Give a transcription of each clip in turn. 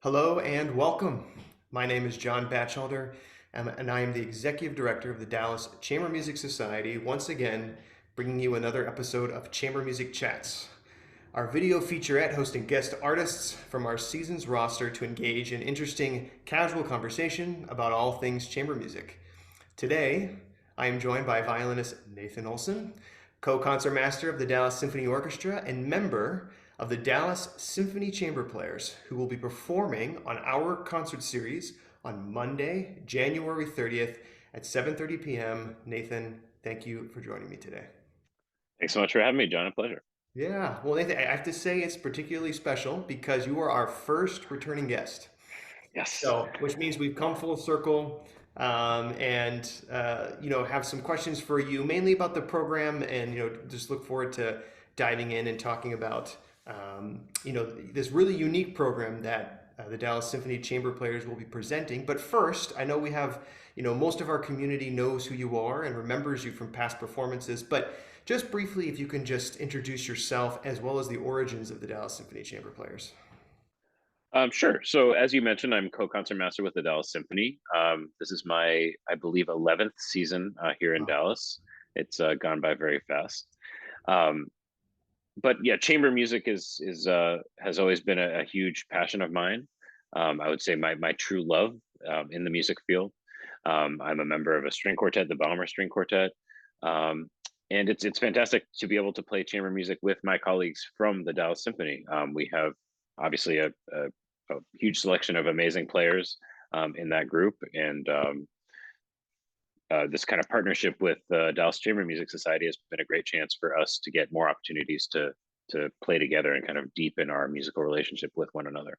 Hello and welcome. My name is John Batchelder, and I am the Executive Director of the Dallas Chamber Music Society, once again bringing you another episode of Chamber Music Chats, our video featurette hosting guest artists from our season's roster to engage in interesting, casual conversation about all things chamber music. Today, I am joined by violinist Nathan Olson, co-concertmaster of the Dallas Symphony Orchestra and member of the Dallas Symphony Chamber Players, who will be performing on our concert series on Monday, January 30th at 7:30 p.m. Nathan, thank you for joining me today. Thanks so much for having me, John. A pleasure. Yeah, well, Nathan, I have to say it's particularly special because you are our first returning guest. Yes. So, which means we've come full circle, and have some questions for you, mainly about the program, and just look forward to diving in and talking about this really unique program that the Dallas Symphony Chamber Players will be presenting. But first, I know we have most of our community knows who you are and remembers you from past performances, but just briefly, if you can just introduce yourself as well as the origins of the Dallas Symphony Chamber Players. Sure. So, as you mentioned, I'm co-concert master with the Dallas Symphony. This is my, I believe, 11th season here in Wow. Dallas. It's gone by very fast. Um, but yeah, chamber music is has always been a huge passion of mine. I would say my true love in the music field. I'm a member of a string quartet, the Balmer String Quartet, um, and it's fantastic to be able to play chamber music with my colleagues from the Dallas Symphony. We have obviously a huge selection of amazing players in that group, and this kind of partnership with the Dallas Chamber Music Society has been a great chance for us to get more opportunities to play together and kind of deepen our musical relationship with one another.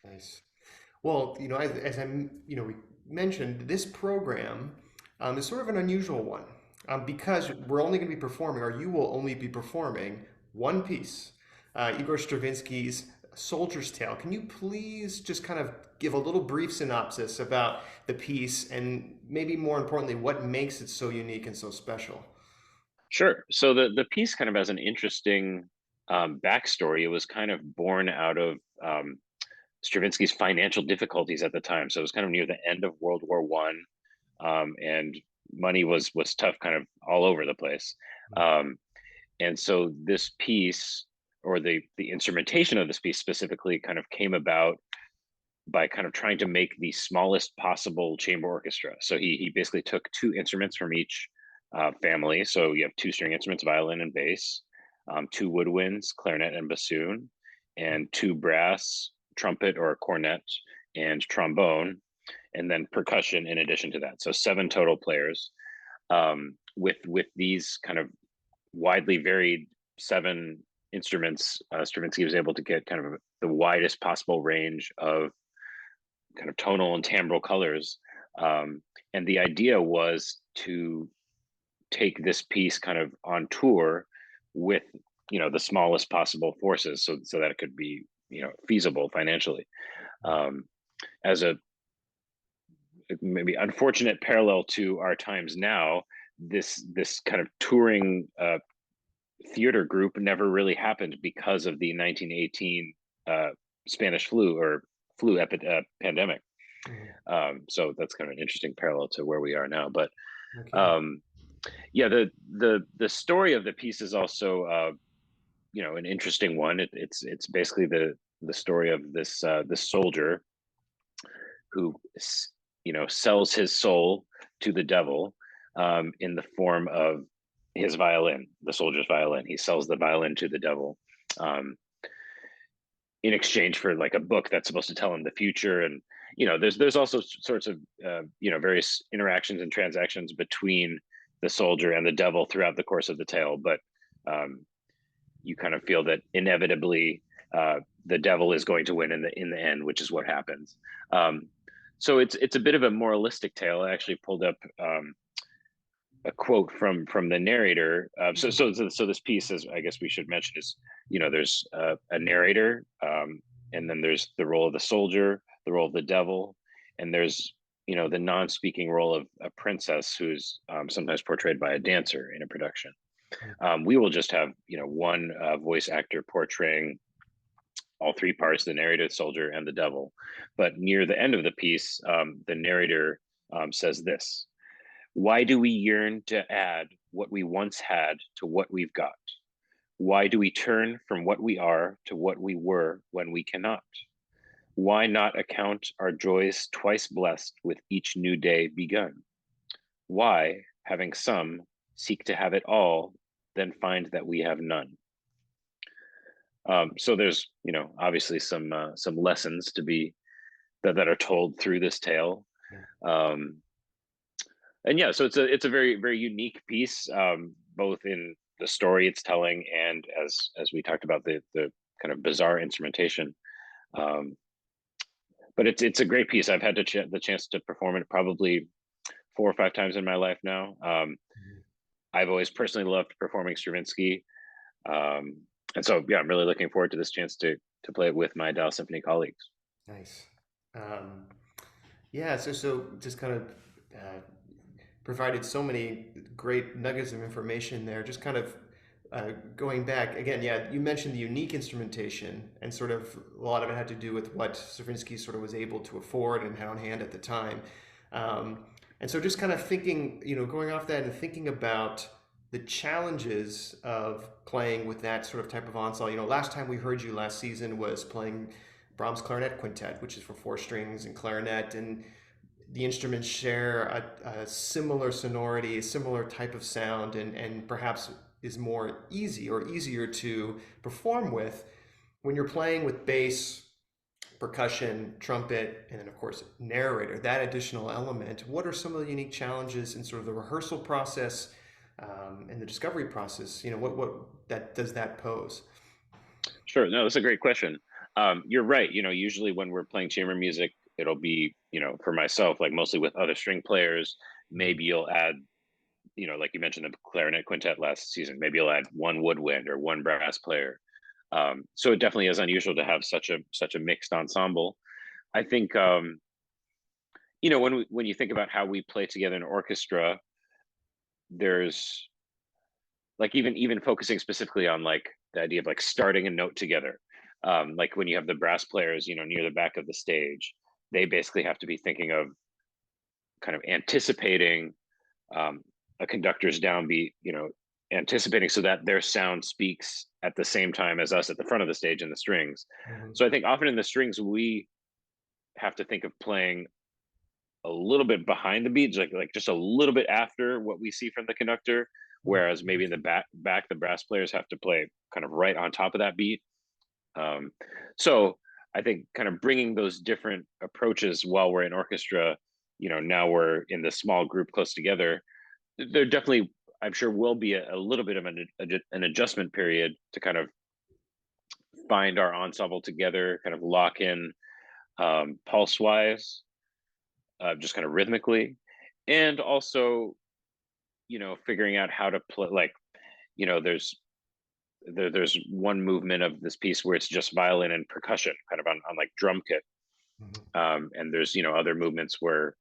Nice. Well, as we mentioned, this program is sort of an unusual one because we're only going to be performing, or you will only be performing one piece, Igor Stravinsky's Soldier's Tale. Can you please just kind of give a little brief synopsis about the piece and maybe more importantly, what makes it so unique and so special? Sure. So the piece kind of has an interesting backstory. It was kind of born out of Stravinsky's financial difficulties at the time. So it was kind of near the end of World War One, and money was tough, kind of all over the place. Um, and so this piece, or the instrumentation of this piece specifically, kind of came about by kind of trying to make the smallest possible chamber orchestra. So he basically took two instruments from each family. So you have two string instruments, violin and bass, two woodwinds, clarinet and bassoon, and two brass, trumpet or cornet, and trombone, and then percussion in addition to that. So seven total players with these kind of widely varied seven instruments. Stravinsky was able to get kind of the widest possible range of kind of tonal and timbral colors. And the idea was to take this piece kind of on tour with the smallest possible forces, so that it could be feasible financially. Um, as a maybe unfortunate parallel to our times now, this kind of touring theater group never really happened because of the 1918 Spanish flu or pandemic. Mhm. So that's kind of an interesting parallel to where we are now. But Okay. um, yeah, the story of the piece is also an interesting one. It's basically the story of this soldier who sells his soul to the devil in the form of his violin, the soldier's violin. He sells the violin to the devil. Um, in exchange for like a book that's supposed to tell him the future, and there's also sorts of various interactions and transactions between the soldier and the devil throughout the course of the tale, but um, you kind of feel that inevitably the devil is going to win in the end, which is what happens. So it's a bit of a moralistic tale. I actually pulled up a quote from the narrator. So this piece, is, I guess we should mention, is there's a narrator, and then there's the role of the soldier, the role of the devil, and there's the non-speaking role of a princess who's sometimes portrayed by a dancer in a production. We will just have one voice actor portraying all three parts: the narrator, the soldier, and the devil. But near the end of the piece, the narrator says this: "Why do we yearn to add what we once had to what we've got? Why do we turn from what we are to what we were when we cannot? Why not account our joys twice blessed with each new day begun? Why, having some, seek to have it all, then find that we have none?" So there's, obviously some lessons to be that are told through this tale. Yeah. Um, and yeah, so it's a very very unique piece, both in the story it's telling and as we talked about the kind of bizarre instrumentation. Um, but it's a great piece. I've had the chance to perform it probably 4 or 5 times in my life now. Mhm. I've always personally loved performing Stravinsky, um, and so yeah, I'm really looking forward to this chance to play it with my Dallas Symphony colleagues. Nice. Um, yeah, so just kind of uh, provided so many great nuggets of information there. Just kind of going back again, yeah, you mentioned the unique instrumentation, and sort of a lot of it had to do with what Stravinsky sort of was able to afford and had on hand at the time. And so just kind of thinking, going off that and thinking about the challenges of playing with that sort of type of ensemble. Last time we heard you last season was playing Brahms Clarinet Quintet, which is for four strings and clarinet, and the instruments share a similar sonority, a similar type of sound, and perhaps is more easy or easier to perform with when you're playing with bass, percussion, trumpet, and then of course narrator. That additional element. What are some of the unique challenges in sort of the rehearsal process and the discovery process? What that does that pose? Sure. No, that's a great question. You're right. Usually when we're playing chamber music, it'll be, for myself, like mostly with other string players. Mhm. Maybe you'll add, like you mentioned the clarinet quintet last season, maybe you'll add one woodwind or one brass player. So it definitely is unusual to have such a mixed ensemble. I think, when you think about how we play together in an orchestra, there's like even focusing specifically on like the idea of like starting a note together. Like when you have the brass players, near the back of the stage, they basically have to be thinking of kind of anticipating um, a conductor's downbeat, anticipating so that their sound speaks at the same time as us at the front of the stage in the strings. Mhm. So I think often in the strings we have to think of playing a little bit behind the beats, like just a little bit after what we see from the conductor. Oh, Whereas maybe in the back the brass players have to play kind of right on top of that beat. Um, so I think kind of bringing those different approaches while we're in orchestra, now we're in this small group close together. There definitely, I'm sure, will be a little bit of an adjustment period to kind of find our ensemble together, kind of lock in pulse wise, just kind of rhythmically, and also figuring out how to play. Like there's one movement of this piece where it's just violin and percussion, kind of on like drum kit, mhm. and there's other movements where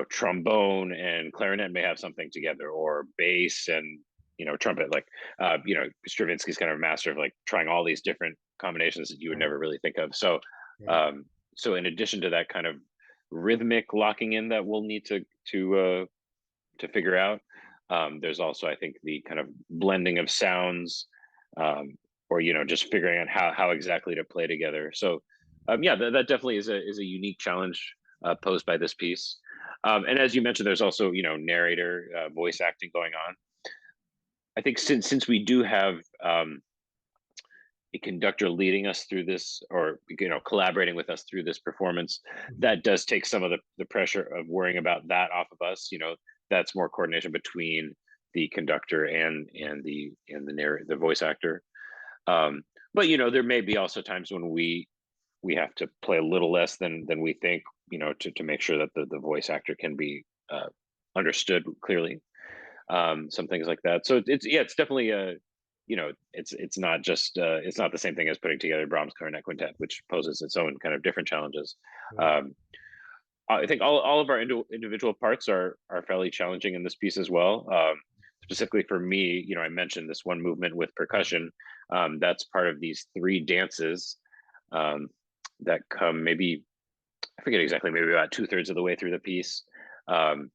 trombone and clarinet may have something together, or bass and trumpet. Like Stravinsky's kind of a master of like trying all these different combinations that you would Right, never really think of. So right. um, so in addition to that kind of rhythmic locking in that we'll need to figure out. There's also, I think, the kind of blending of sounds, um, or just figuring out how exactly to play together. So, yeah, that definitely is a unique challenge posed by this piece. And as you mentioned, there's also narrator, voice acting going on. I think since we do have a conductor leading us through this, or collaborating with us through this performance, Mhm. that does take some of the pressure of worrying about that off of us. That's more coordination between the conductor and the voice actor. um but there may be also times when we have to play a little less than we think, to make sure that the voice actor can be understood clearly, some things like that. So it's yeah, it's definitely a it's not just it's not the same thing as putting together Brahms Clarinet Quintet, which poses its own kind of different challenges. Right. Um, I think all of our individual parts are fairly challenging in this piece as well. Specifically for me, I mentioned this one movement with percussion. That's part of these three dances that come maybe, I forget exactly, maybe about 2/3 of the way through the piece. Um,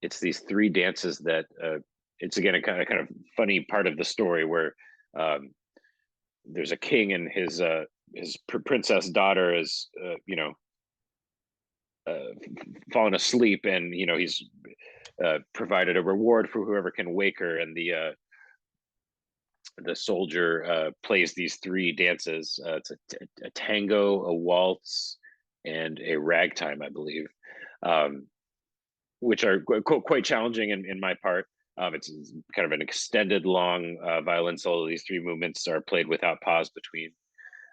it's these three dances that it's again a kind of funny part of the story where um, there's a king and his princess daughter is fallen asleep, and he's provided a reward for whoever can wake her, and the soldier plays these three dances. It's a tango, a waltz, and a ragtime, I believe, um, which are quite challenging in my part. It's kind of an extended, long violin solo. These three movements are played without pause between.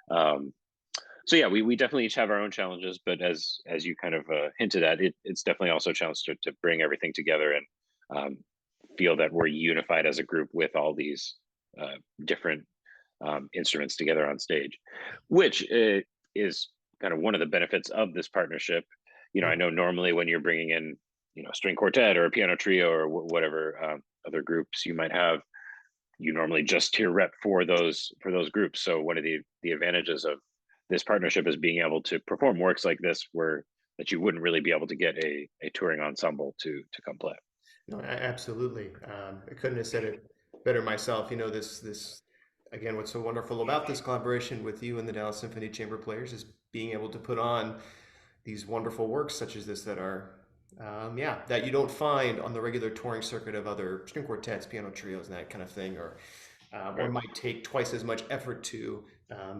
Um, so yeah, we definitely each have our own challenges, but as you kind of hinted at, it's definitely also a challenge to bring everything together and um, feel that we're unified as a group with all these different instruments together on stage, which is kind of one of the benefits of this partnership. I know normally when you're bringing in, a string quartet or a piano trio or whatever other groups you might have, you normally just hear rep for those groups. So one of the advantages of this partnership is being able to perform works like this, where that you wouldn't really be able to get a touring ensemble to come play. No, absolutely. I couldn't have said it better myself. This again, what's so wonderful about this collaboration with you and the Dallas Symphony Chamber Players is being able to put on these wonderful works such as this that are, yeah, that you don't find on the regular touring circuit of other string quartets, piano trios, and that kind of thing, or Right. might take twice as much effort to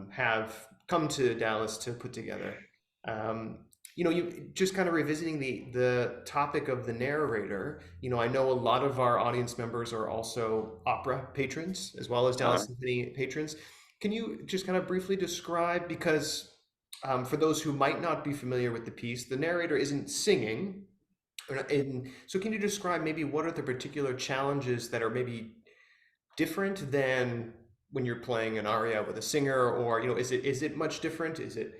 have come to Dallas to put together. Um, you just kind of revisiting the topic of the narrator. I know a lot of our audience members are also opera patrons as well as Dallas Uh-huh. Symphony patrons. Can you just kind of briefly describe, because for those who might not be familiar with the piece, the narrator isn't singing. And so, can you describe maybe what are the particular challenges that are maybe different than when you're playing an aria with a singer, or is it much different? Is it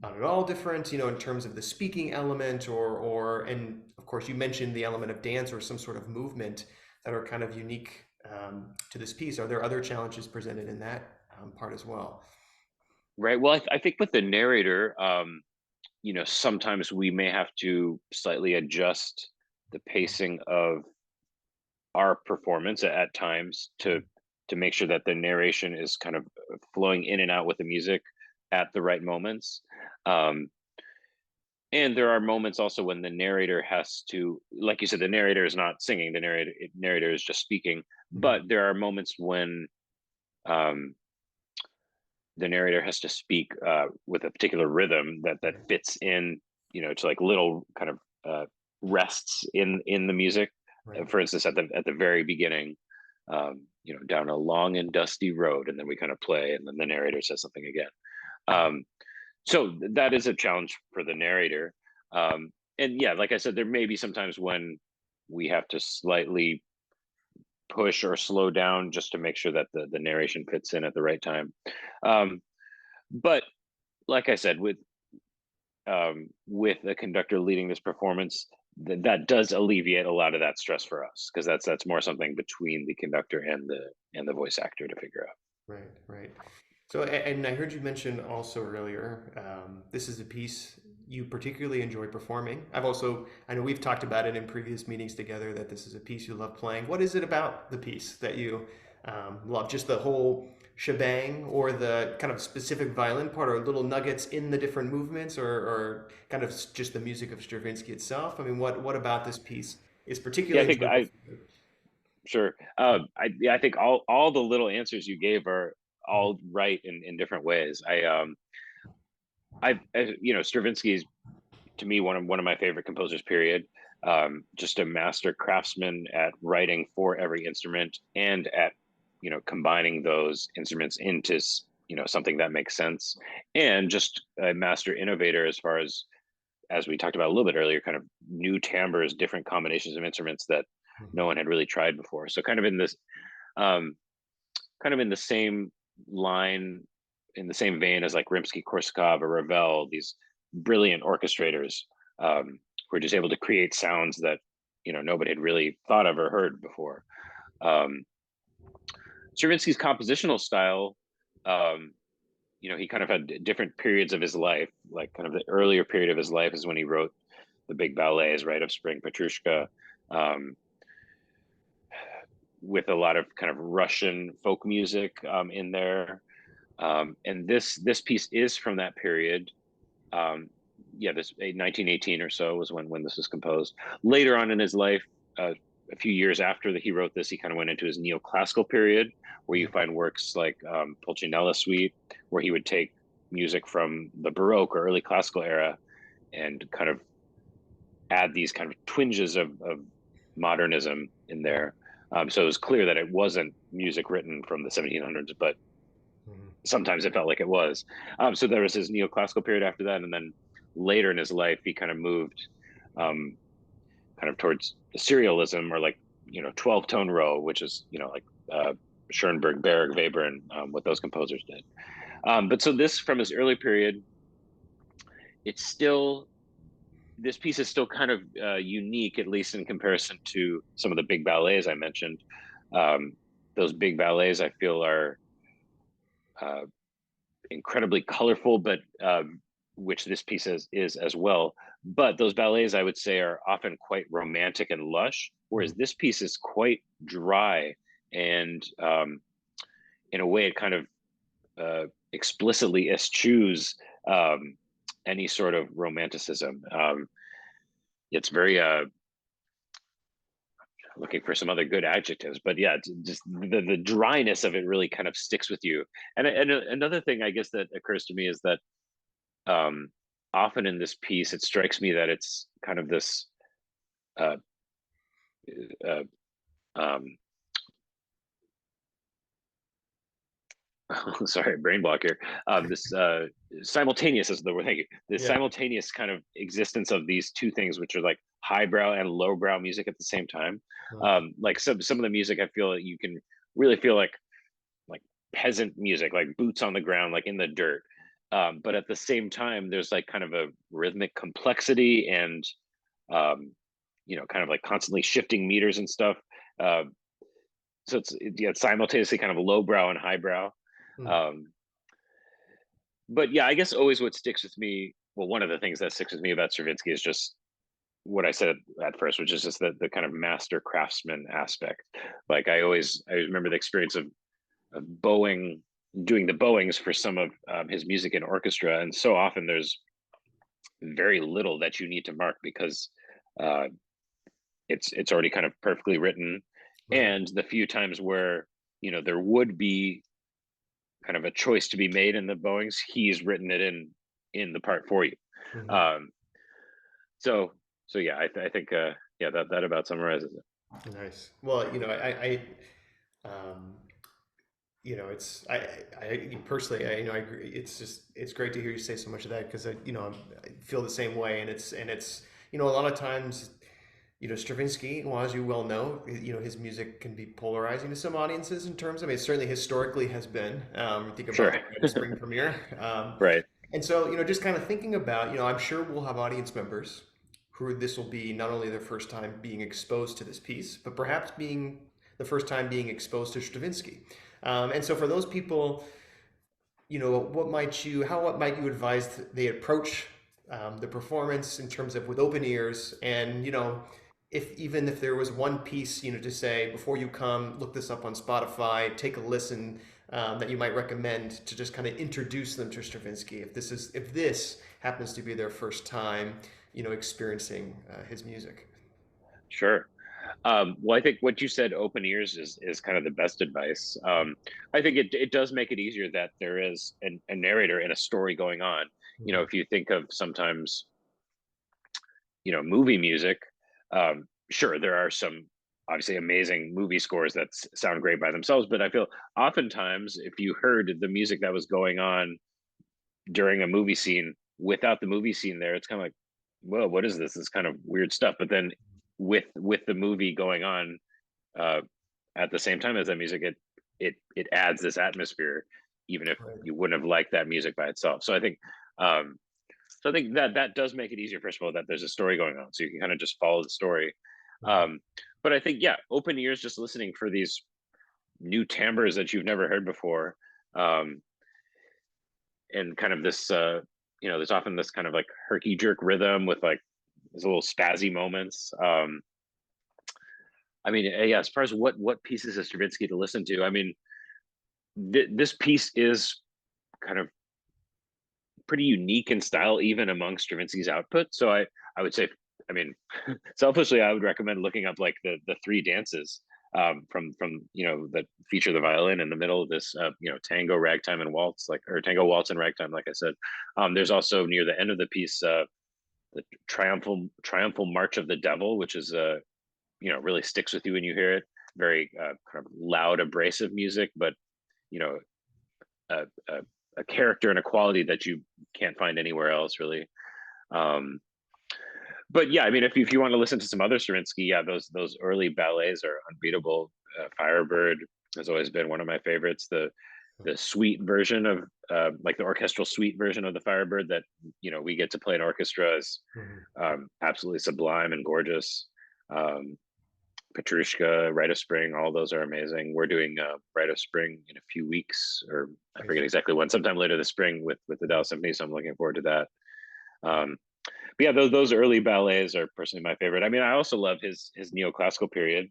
not at all different? In terms of the speaking element, or and of course you mentioned the element of dance or some sort of movement that are kind of unique to this piece. Are there other challenges presented in that part as well? Right. Well, I think with the narrator, sometimes we may have to slightly adjust the pacing of our performance at times to make sure that the narration is kind of flowing in and out with the music at the right moments. Um, and there are moments also when the narrator has to, like you said, the narrator is not singing, the narrator is just speaking. Mhm. But there are moments when um, the narrator has to speak with a particular rhythm that Right, fits in, to like little kind of rests in the music. right. For instance, at the very beginning, down a long and dusty road, and then we kind of play, and then the narrator says something again. Um, so that is a challenge for the narrator. And yeah, like I said, there may be sometimes when we have to slightly push or slow down just to make sure that the narration fits in at the right time. Um, but like I said, with the conductor leading this performance, that does alleviate a lot of that stress for us, because that's more something between the conductor and the voice actor to figure out. Right, right. So, and I heard you mention also earlier, this is a piece you particularly enjoy performing. I know we've talked about it in previous meetings together that this is a piece you love playing. What is it about the piece that you love? Just the whole shebang, or the kind of specific violin part, or little nuggets in the different movements, or kind of just the music of Stravinsky itself? I mean, what about this piece is Yeah, I particularly think enjoyable I for you? sure. I think all the little answers you gave are Mhm. all right in different ways. Stravinsky is, to me, one of my favorite composers. Period. Just a master craftsman at writing for every instrument, and at combining those instruments into something that makes sense, and just a master innovator as we talked about a little bit earlier, kind of new timbres, different combinations of instruments that no Mhm. one had really tried before. So um, kind of in the same line, in the same vein as like Rimsky-Korsakov or Ravel, these brilliant orchestrators who are just able to create sounds that nobody had really thought of or heard before. Um, Stravinsky's compositional style. Um, he kind of had different periods of his life. Like kind of the earlier period of his life is when he wrote the big ballets, Rite of Spring, Petrushka, um, with a lot of kind of Russian folk music in there. And this piece is from that period. Um, yeah, this 1918 or so was when this was composed. Later on in his life, a few years after that he wrote this, he kind of went into his neoclassical period, where you find works like Pulcinella Suite, where he would take music from the Baroque or early classical era and kind of add these kind of twinges of modernism in there. So it was clear that it wasn't music written from the 1700s, but Mhm. sometimes it felt like it was. So there was his neoclassical period after that, and then later in his life, he kind of moved kind of towards serialism, or like 12-tone row, which is like Schoenberg, Berg, Weber, and what those composers did. But so this from his early period, it's still this piece is still kind of unique, at least in comparison to some of the big ballets I mentioned. Um, those big ballets I feel are uh, incredibly colorful, but which this piece is as well. But those ballets, I would say, are often quite romantic and lush, whereas this piece is quite dry and, in a way, it kind of explicitly eschews any sort of romanticism. It's very looking for some other good adjectives, but yeah, just the dryness of it really kind of sticks with you. And another thing I guess that occurs to me is that um, often in this piece, it strikes me that it's kind of this uh, uh, um, sorry, brain block here. This simultaneous is the word. Thank you. The Yeah. simultaneous kind of existence of these two things, which are like highbrow and lowbrow music at the same time. Mhm. Like some of the music, I feel that you can really feel like peasant music, like boots on the ground, like in the dirt. But at the same time, there's like kind of a rhythmic complexity and kind of like constantly shifting meters and stuff. Uh, so it's simultaneously kind of lowbrow and highbrow. Mhm. Um, but yeah, I guess always what sticks with me. Well, one of the things that sticks with me about Stravinsky is just what I said at first, which is just the kind of master craftsman aspect. Like I remember the experience of bowing, doing the bowings for some of his music in orchestra, and so often there's very little that you need to mark because uh, it's already kind of perfectly written. Right. And the few times where there would be kind of a choice to be made in the bowings, he's written it in the part for you. Mhm. Um, so so yeah, I think yeah, that about summarizes it. Nice. Well, um, it's personally, I agree. It's just it's great to hear you say so much of that because I feel the same way, and it's a lot of times, Stravinsky, well, as you well know, his music can be polarizing to some audiences in terms. I mean, it certainly historically has been. Think about Sure. the Red Spring premiere. Right. And so, just kind of thinking about, I'm sure we'll have audience members who this will be not only their first time being exposed to this piece, but perhaps being the first time being exposed to Stravinsky. And so for those people, what might you advise they approach the performance in terms of with open ears, and if there was one piece, to say before you come, look this up on Spotify, take a listen, that you might recommend to just kind of introduce them to Stravinsky, if this happens to be their first time, experiencing his music. Sure. Well, I think what you said, open ears, is kind of the best advice. I think it does make it easier that there is a narrator and a story going on. Mhm. If you think of sometimes, movie music, sure, there are some obviously amazing movie scores that sound great by themselves, but I feel oftentimes if you heard the music that was going on during a movie scene without the movie scene there, it's kind of like, whoa, what is this? This kind of weird stuff. But then with the movie going on, uh, at the same time as that music, it adds this atmosphere, even if Right. you wouldn't have liked that music by itself. Um, so I think that does make it easier. First of all, that there's a story going on, so you can kind of just follow the story. Mhm. Um, but I think yeah, open ears, just listening for these new timbres that you've never heard before. Um, and kind of this, there's often this kind of like herky jerk rhythm with like these little spazzy moments. Yeah, as far as what pieces of Stravinsky to listen to, I mean, this piece is kind of pretty unique in style, even among Stravinsky's output. So I would say, I mean, selfishly, I would recommend looking up like the three dances from that feature the violin in the middle of this tango, ragtime, and waltz, or tango, waltz, and ragtime, like I said. There's also near the end of the piece the triumphal march of the devil, which is really sticks with you when you hear it. Very kind of loud, abrasive music, but you know a, a, a character and a quality that you can't find anywhere else, really. But yeah, I mean, if you want to listen to some other Stravinsky, yeah, those early ballets are unbeatable. Firebird has always been one of my favorites. The suite version of like the orchestral suite version of the Firebird that we get to play in orchestra is absolutely sublime and gorgeous. Petrushka, Rite of Spring, all those are amazing. We're doing Rite of Spring in a few weeks, or I forget exactly when, sometime later this spring with the Dallas Symphony, so I'm looking forward to that. But yeah, those early ballets are personally my favorite. I mean, I also love his neoclassical period.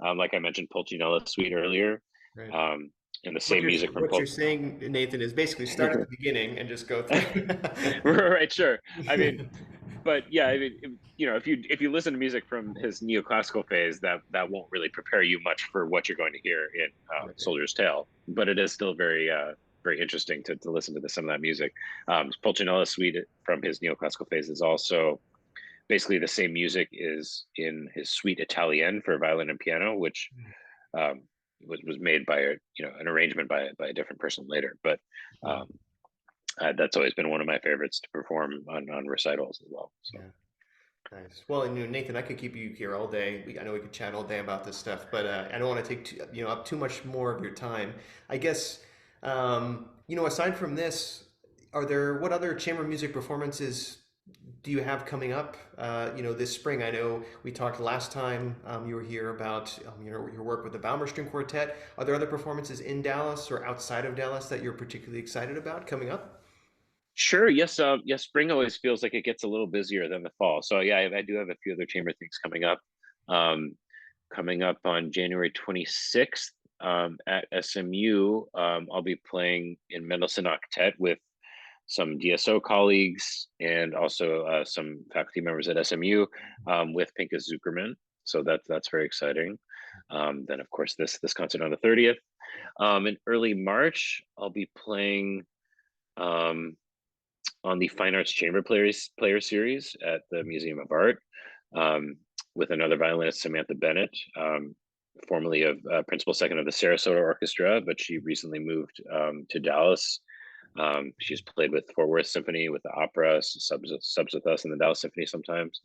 Like I mentioned, Pulcinella Suite earlier, Right. and the same music from What you're saying, Nathan, is basically start at the beginning and just go through. Right, sure. I mean, but yeah, I mean, if you listen to music from his neoclassical phase, that won't really prepare you much for what you're going to hear in Right. Soldier's Tale. But it is still very interesting to listen to some of that music. Pulcinella Suite from his neoclassical phase is also basically the same music is in his Suite Italienne for violin and piano, which um, was made by an arrangement by a different person later. But that's always been one of my favorites to perform on recitals as well. So. Yeah. Nice. Well, and Nathan, I could keep you here all day. I know we could chat all day about this stuff, but I don't want to take up too much more of your time. I guess aside from this, what other chamber music performances do you have coming up? This spring. I know we talked last time you were here about your work with the Baumer String Quartet. Are there other performances in Dallas or outside of Dallas that you're particularly excited about coming up? Sure. Yes. Yes. Spring always feels like it gets a little busier than the fall. So yeah, I do have a few other chamber things coming up. Um, Coming up on January 26th at SMU, I'll be playing in Mendelssohn Octet with some DSO colleagues and also some faculty members at SMU with Pinchas Zuckerman. So that's very exciting. Then of course this concert on the 30th. In early March, I'll be playing on the Fine Arts Chamber Player Series at the Museum of Art with another violinist, Samantha Bennett, formerly of principal second of the Sarasota Orchestra, but she recently moved to Dallas. She's played with Fort Worth Symphony, with the opera, subs with us in the Dallas Symphony sometimes.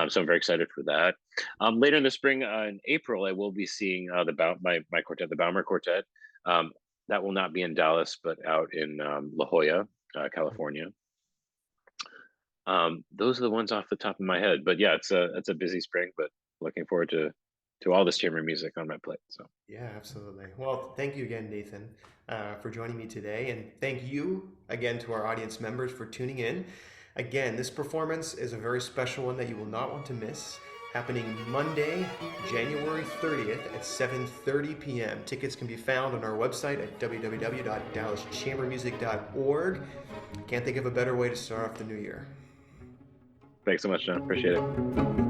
So I'm very excited for that. Later in the spring, in April, I will be seeing my quartet, the Baumer Quartet. That will not be in Dallas, but out in La Jolla, California. Those are the ones off the top of my head, but yeah, it's a busy spring, but looking forward to all this chamber music on my plate. So Yeah, absolutely. Well, thank you again, Nathan, for joining me today, and thank you again to our audience members for tuning in. Again, this performance is a very special one that you will not want to miss. Happening Monday, January 30th at 7:30 p.m. Tickets can be found on our website at www.dallaschambermusic.org. Can't think of a better way to start off the new year. thanks so much, John. Appreciate it.